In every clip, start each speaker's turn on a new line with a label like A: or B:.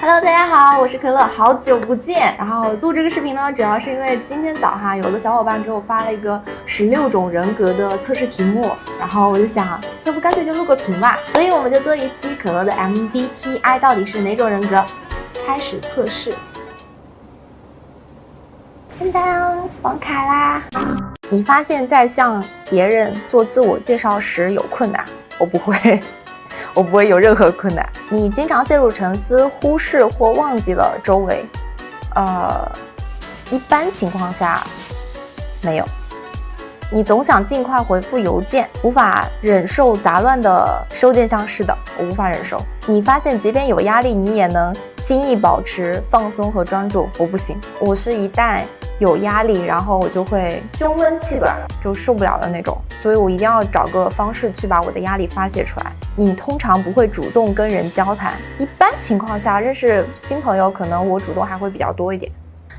A: Hello， 大家好，我是可乐，好久不见。然后录这个视频呢，主要是因为今天早上有个小伙伴给我发了一个16种人格的测试题目，然后我就想，要不干脆就录个屏吧。所以我们就做一期可乐的 MBTI 到底是哪种人格，开始测试。当当，网卡啦！你发现在向别人做自我介绍时有困难？我不会。我不会有任何困难。你经常陷入沉思，忽视或忘记了周围。一般情况下没有。你总想尽快回复邮件，无法忍受杂乱的收件箱。是的，我无法忍受。你发现即便有压力，你也能轻易保持放松和专注。我不行，我是一旦有压力，然后我就会胸闷气短，就受不了的那种，所以我一定要找个方式去把我的压力发泄出来。你通常不会主动跟人交谈，一般情况下认识新朋友，可能我主动还会比较多一点。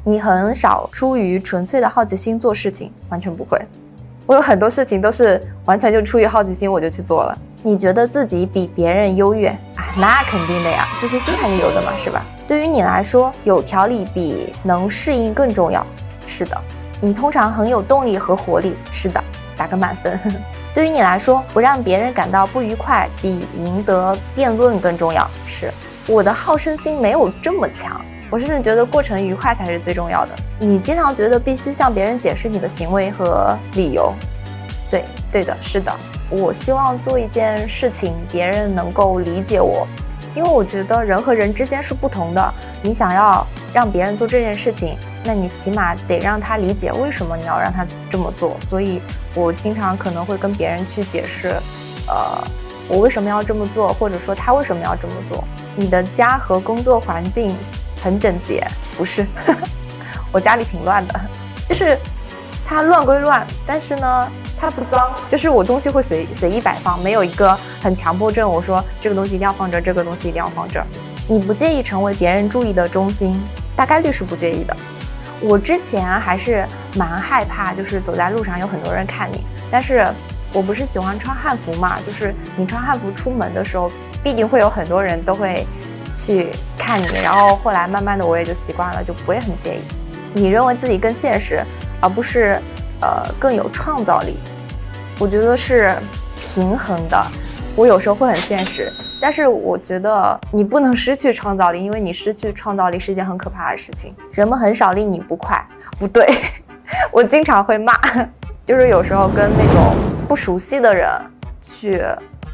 A: 你很少出于纯粹的好奇心做事情，完全不会。我有很多事情都是完全就出于好奇心我就去做了。你觉得自己比别人优越啊？那肯定的呀，自信心还是有的嘛，是吧？对于你来说，有条理比能适应更重要。是的。你通常很有动力和活力。是的，打个满分。对于你来说，不让别人感到不愉快比赢得辩论更重要。是，我的好胜心没有这么强，我甚至觉得过程愉快才是最重要的。你经常觉得必须向别人解释你的行为和理由。对的，是的。我希望做一件事情，别人能够理解我，因为我觉得人和人之间是不同的。你想要让别人做这件事情，那你起码得让他理解为什么你要让他这么做。所以我经常可能会跟别人去解释，我为什么要这么做，或者说他为什么要这么做。你的家和工作环境很整洁？不是，我家里挺乱的，就是它乱归乱，但是呢它不脏，就是我东西会随意摆放，没有一个很强迫症，我说这个东西一定要放这儿，这个东西一定要放这儿。你不介意成为别人注意的中心？大概率是不介意的。我之前还是蛮害怕，就是走在路上有很多人看你，但是我不是喜欢穿汉服嘛，就是你穿汉服出门的时候，必定会有很多人都会去看你，然后后来慢慢的我也就习惯了，就不会很介意。你认为自己更现实，而不是更有创造力？我觉得是平衡的。我有时候会很现实，但是我觉得你不能失去创造力，因为你失去创造力是一件很可怕的事情。人们很少令你不快，不对，我经常会骂，就是有时候跟那种不熟悉的人去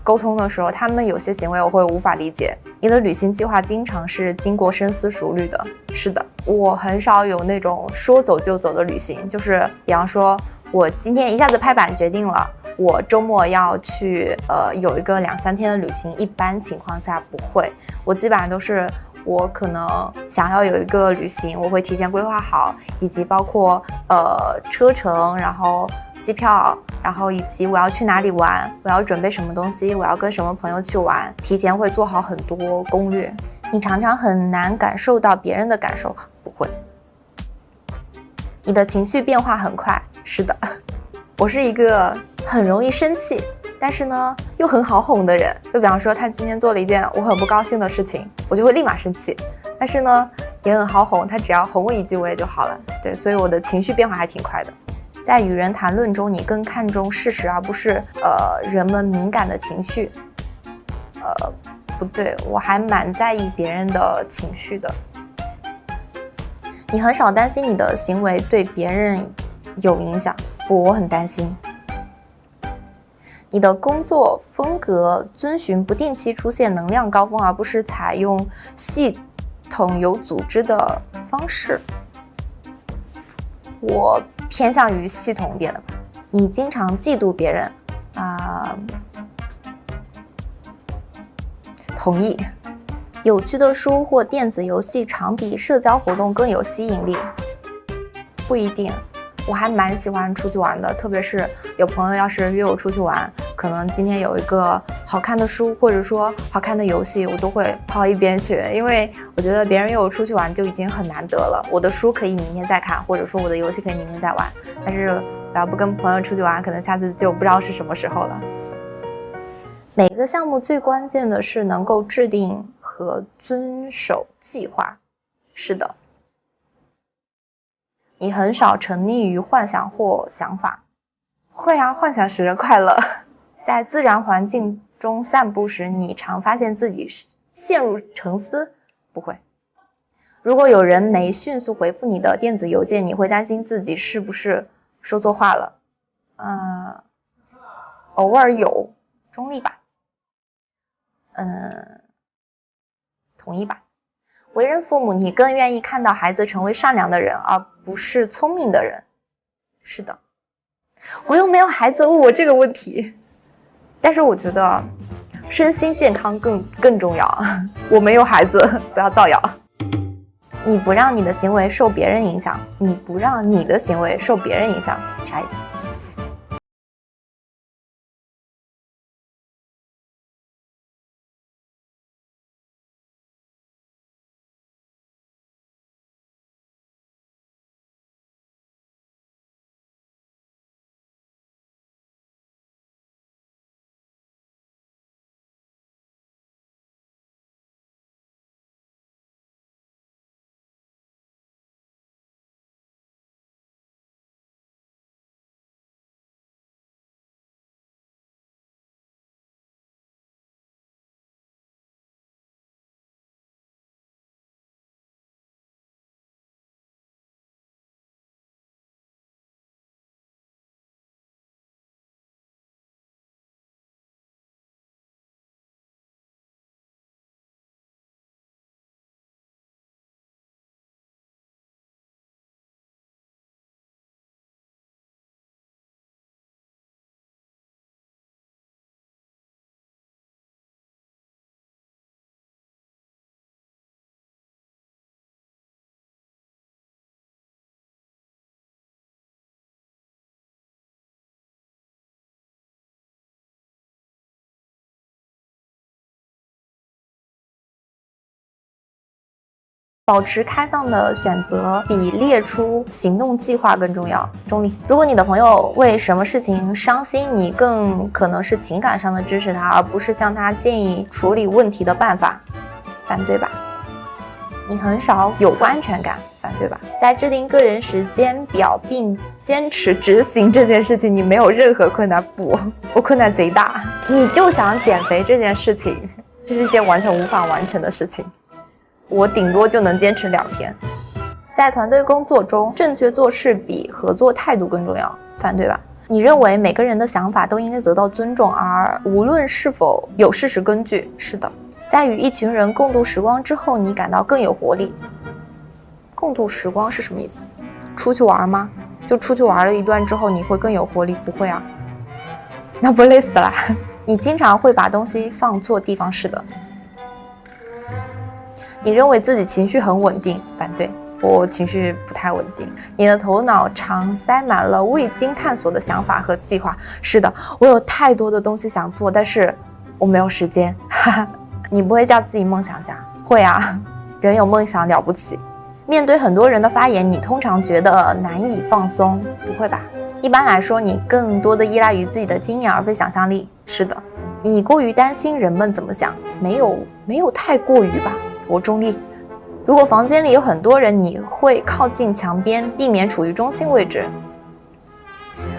A: 沟通的时候，他们有些行为我会无法理解。你的旅行计划经常是经过深思熟虑的。是的，我很少有那种说走就走的旅行，就是比方说我今天一下子拍板决定了我周末要去有一个2-3天的旅行，一般情况下不会。我基本上都是我可能想要有一个旅行，我会提前规划好，以及包括车程，然后机票，然后以及我要去哪里玩，我要准备什么东西，我要跟什么朋友去玩，提前会做好很多攻略。你常常很难感受到别人的感受。不会。你的情绪变化很快。是的，我是一个很容易生气，但是呢又很好哄的人。就比方说他今天做了一件我很不高兴的事情，我就会立马生气，但是呢也很好哄，他只要哄我一句我也就好了。对，所以我的情绪变化还挺快的。在与人谈论中，你更看重事实而不是人们敏感的情绪。不对，我还蛮在意别人的情绪的。你很少担心你的行为对别人有影响。我很担心。你的工作风格遵循不定期出现能量高峰，而不是采用系统有组织的方式。我偏向于系统点的吧。你经常嫉妒别人同意。有趣的书或电子游戏常比社交活动更有吸引力。不一定，我还蛮喜欢出去玩的，特别是有朋友要是约我出去玩，可能今天有一个好看的书或者说好看的游戏，我都会抛一边去，因为我觉得别人约我出去玩就已经很难得了。我的书可以明天再看，或者说我的游戏可以明天再玩，但是我要不跟朋友出去玩，可能下次就不知道是什么时候了。每个项目最关键的是能够制定和遵守计划。是的。你很少沉溺于幻想或想法。会啊，幻想使人快乐。在自然环境中散步时，你常发现自己陷入沉思。不会。如果有人没迅速回复你的电子邮件，你会担心自己是不是说错话了。偶尔有，中立吧。同意吧。为人父母，你更愿意看到孩子成为善良的人，而不是聪明的人。是的。我又没有孩子，问我这个问题。但是我觉得身心健康更重要。我没有孩子，不要造谣。你不让你的行为受别人影响，你不让你的行为受别人影响，啥意思？保持开放的选择比列出行动计划更重要。中立。如果你的朋友为什么事情伤心，你更可能是情感上的支持他，而不是向他建议处理问题的办法。反对吧。你很少有安全感。反对吧。在制定个人时间表并坚持执行这件事情，你没有任何困难。不，我困难贼大。你就想减肥这件事情，这是一件完全无法完成的事情。我顶多就能坚持2天。在团队工作中，正确做事比合作态度更重要。反对吧。你认为每个人的想法都应该得到尊重，而无论是否有事实根据。是的。在与一群人共度时光之后，你感到更有活力。共度时光是什么意思？出去玩吗？就出去玩了一段之后，你会更有活力？不会啊，那不累死了。你经常会把东西放错地方。是的。你认为自己情绪很稳定。反对，我情绪不太稳定。你的头脑常塞满了未经探索的想法和计划。是的，我有太多的东西想做，但是我没有时间。你不会叫自己梦想家？会啊，人有梦想了不起。面对很多人的发言，你通常觉得难以放松。不会吧。一般来说，你更多的依赖于自己的经验而非想象力。是的。你过于担心人们怎么想？没有太过于吧。我中立。如果房间里有很多人，你会靠近墙边，避免处于中心位置。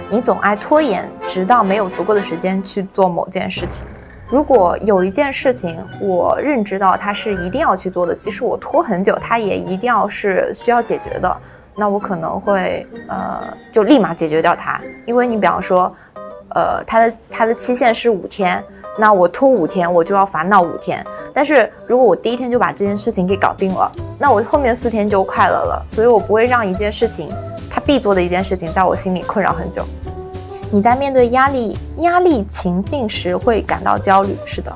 A: 你总爱拖延，直到没有足够的时间去做某件事情。如果有一件事情我认知到它是一定要去做的，即使我拖很久，它也一定要是需要解决的，那我可能会就立马解决掉它。因为你比方说它的期限是5天，那我拖5天我就要烦恼5天。但是如果我第一天就把这件事情给搞定了，那我后面4天就快乐了。所以我不会让一件事情，它必做的一件事情，在我心里困扰很久。你在面对压力情境时会感到焦虑。是的。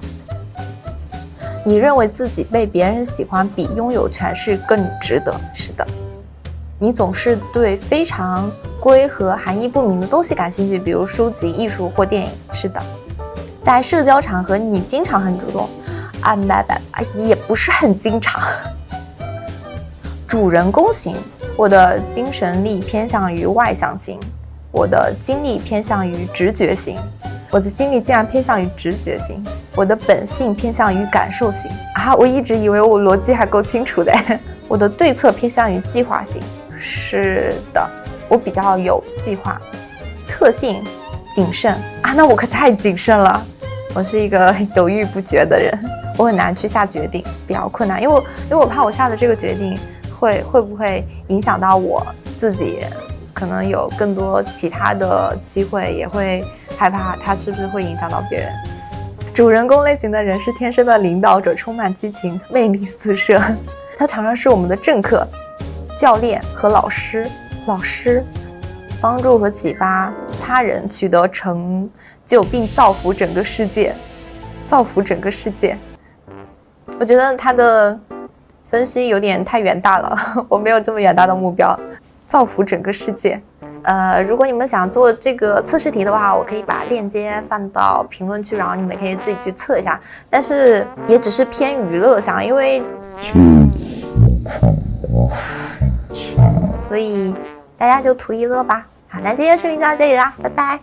A: 你认为自己被别人喜欢比拥有权势更值得。是的。你总是对非常规和含义不明的东西感兴趣，比如书籍、艺术或电影。是的。在社交场合，你经常很主动。也不是很经常。主人公型。我的精神力偏向于外向型。我的精力偏向于直觉型。我的精力竟然偏向于直觉型。我的本性偏向于感受型啊，我一直以为我逻辑还够清楚的。我的对策偏向于计划型，是的，我比较有计划。特性谨慎啊，那我可太谨慎了，我是一个犹豫不决的人，我很难去下决定，比较困难，因为我怕我下的这个决定会不会影响到我自己，可能有更多其他的机会，也会害怕它是不是会影响到别人。主人公类型的人是天生的领导者，充满激情，魅力四射。他常常是我们的政客、教练和老师。帮助和启发他人取得成就，并造福整个世界。我觉得他的分析有点太远大了，我没有这么远大的目标。造福整个世界。如果你们想做这个测试题的话，我可以把链接放到评论区，然后你们可以自己去测一下。但是也只是偏娱乐项，因为所以大家就图一乐吧。好，那今天视频就到这里啦，拜拜。